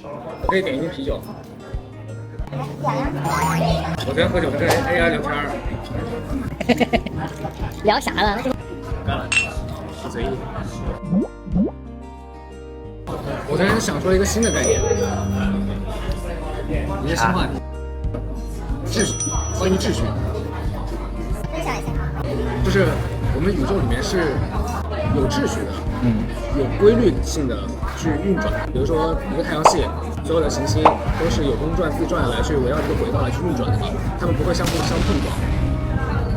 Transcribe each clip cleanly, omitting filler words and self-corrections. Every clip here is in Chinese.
我可以点一瓶啤酒。点呀。我昨天喝酒跟 AI 聊天儿。聊啥了？干了，很随意。我昨天想出了一个新的概念，一个新话题，秩序，关于秩序。分享一下。就是我们宇宙里面是有秩序的，有规律性的去运转。比如说一个太阳系，所有的行星都是有公转自转来去围绕这个轨道来去运转的嘛，它们不会相碰撞。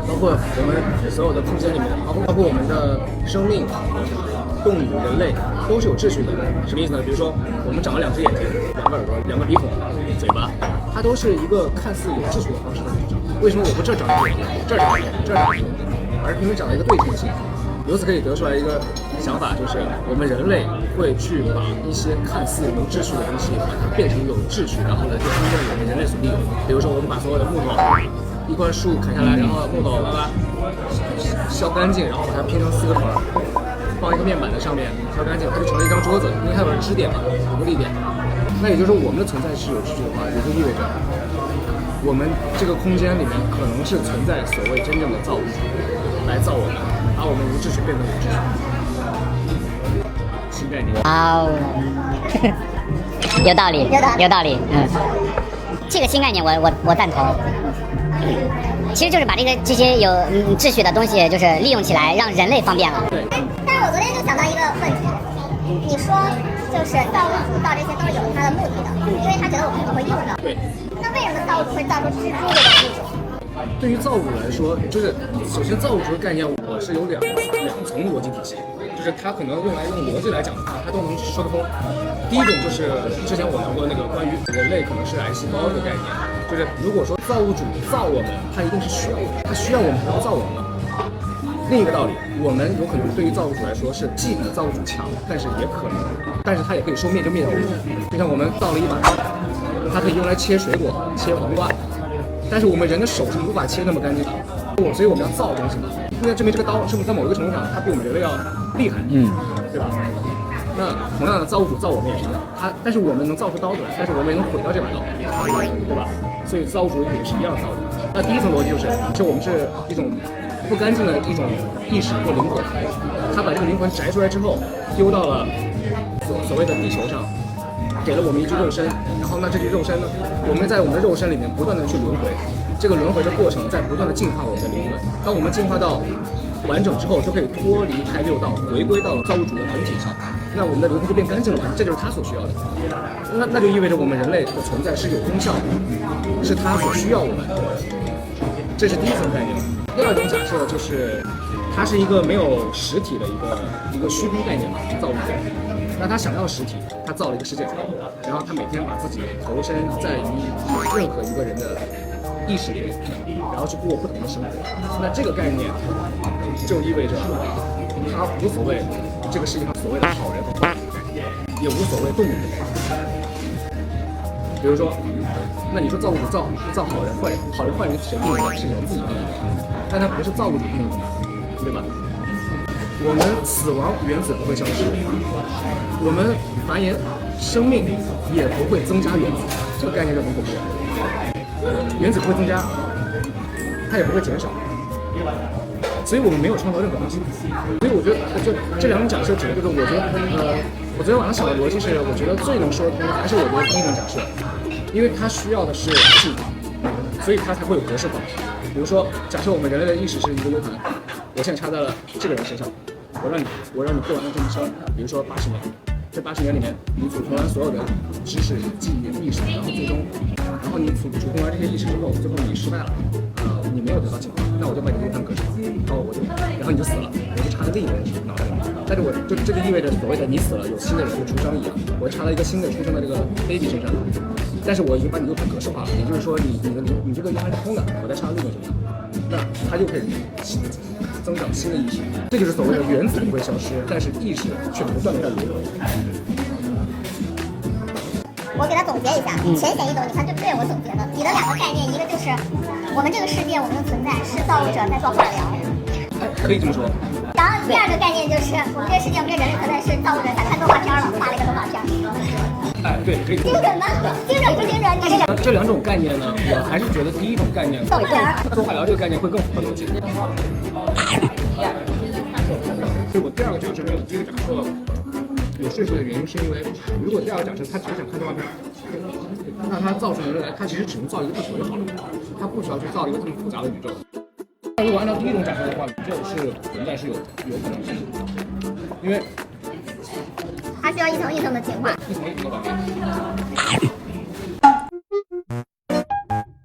包括我们所有的空间里面，包括我们的生命、动物、人类都是有秩序的。什么意思呢？比如说我们长了2只眼睛、2个耳朵、2个鼻孔、嘴巴，它都是一个看似有秩序的方式的去长。为什么我不这长一个，这长一个，这长一个，而偏偏长了一个对称性？由此可以得出来一个想法，就是我们人类会去把一些看似无秩序的东西，把它变成有秩序，然后呢，就通过我们人类所利用。比如说，我们把所有的木头，一块树砍下来，然后木头削干净，然后把它拼成4个团，放一个面板在上面，削干净，它就成了一张桌子，因为它有个支点嘛，有个立点。那也就是说，我们的存在是有秩序的话，也就意味着我们这个空间里面可能是存在所谓真正的造物主来造我们，把我们无秩序变得有秩序。新概念。哇哦，有道理，有道理。这个新概念我赞同。其实就是把这些有秩序的东西，就是利用起来，让人类方便了。对。但是我昨天就想到一个问题，你说就是造物主造这些都是有它的目的的，因为他觉得我们可能会用到。对。那为什么造物主会造出蜘蛛这种物种？对于造物来说，就是首先造物主的概念，我是有两层逻辑体系，就是它可能用逻辑来讲的话，它都能说得通。第一种就是之前我聊过那个关于人类可能是癌细胞这个概念，就是如果说造物主造我们，他一定是需要我们，他需要我们才能造我们。另一个道理，我们有可能对于造物主来说是既比造物主强，但是他也可以说灭就灭掉我们。就像我们造了一把刀，它可以用来切水果、切黄瓜。但是我们人的手是无法切那么干净的，所以我们要造东西嘛。那证明这个刀是不是在某一个程度上，它比我们人类要厉害，对吧？那同样的，造物主造我们也是一样，但是我们能造出刀子来，但是我们也能毁掉这把刀，对吧？所以造物主也是一样造的。那第一层逻辑就是，我们是一种不干净的一种意识或灵魂，他把这个灵魂摘出来之后，丢到了所谓的地球上。给了我们一具肉身，然后那这具肉身呢，我们在我们的肉身里面不断的去轮回，这个轮回的过程在不断的净化我们的灵魂。当我们净化到完整之后，就可以脱离开六道，回归到造物主的本体上，那我们的灵魂就变干净了，这就是他所需要的。那就意味着我们人类的存在是有功效的，是他所需要我们。这是第一层概念。第二种假设就是，它是一个没有实体的一个虚空概念嘛，造物主。那他想要实体，他造了一个世界出来，然后他每天把自己投身在于任何一个人的意识里，然后去过不同的生活。那这个概念就意味着他无所谓这个世界上所谓的好人和坏人的概念，也无所谓动物的概念。比如说，那你说造物主造好人坏人，好人坏人谁定义的？是人自己定义的，但他不是造物主定义的，对吧？我们死亡，原子不会消失；我们繁衍，生命也不会增加原子。这个概念就很恐怖。原子不会增加，它也不会减少，所以我们没有创造任何东西。所以我觉得，就这两种假设指的就是，我觉得，我昨天晚上想的逻辑是，我觉得最能说得通的还是我觉得第一种假设，因为它需要的是进化，所以它才会有格式化。比如说，假设我们人类的意识是一个 U 盘，我现在插在了这个人身上。我让你过完了这一生，比如说80年，这80年里面，你储存完所有的知识、记忆、意识，然后你储存完这些意识之后，最后你失败了，你没有得到进化，那我就把你这份格式化，然后你就死了，我就插在另一个人脑袋里，但是这就意味着所谓的你死了，有新的人就出生一样，我插了一个新的出生的这个 baby 身上，但是我已经把你 U 盘格式化了，也就是说你这个 U 盘是空的，我再插另一个身上，那它就可以增长新的意识，这就是所谓的原子不会消失，但是意识却不断的在轮回。我给他总结一下，浅显易懂，你看这对我总结的。你的2个概念，一个就是我们这个世界，我们的存在是造物者在做化疗，可以这么说。然后第2个概念就是我们这个世界，我们这人类存在是造物者在看动画片了，画了一个动画片。对，可以。精准吗？精准不精准？你是这这两种概念呢，我还是觉得第一种概念动物园。做化疗这个概念会更符合逻辑。所以我第二个假设没有第一个假设有说服的原因，是因为如果第二个假设他只是想看动画片，那他造出人来，他其实只能造一个地球就好了，他不需要去造一个这么复杂的宇宙。如果按照第一种假设的话，宇宙是存在是有可能性的，因为它需要一层一层的进化。一层一层的改变。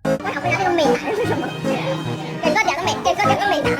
我想问一下，那个美男是什么？给哥点个美男。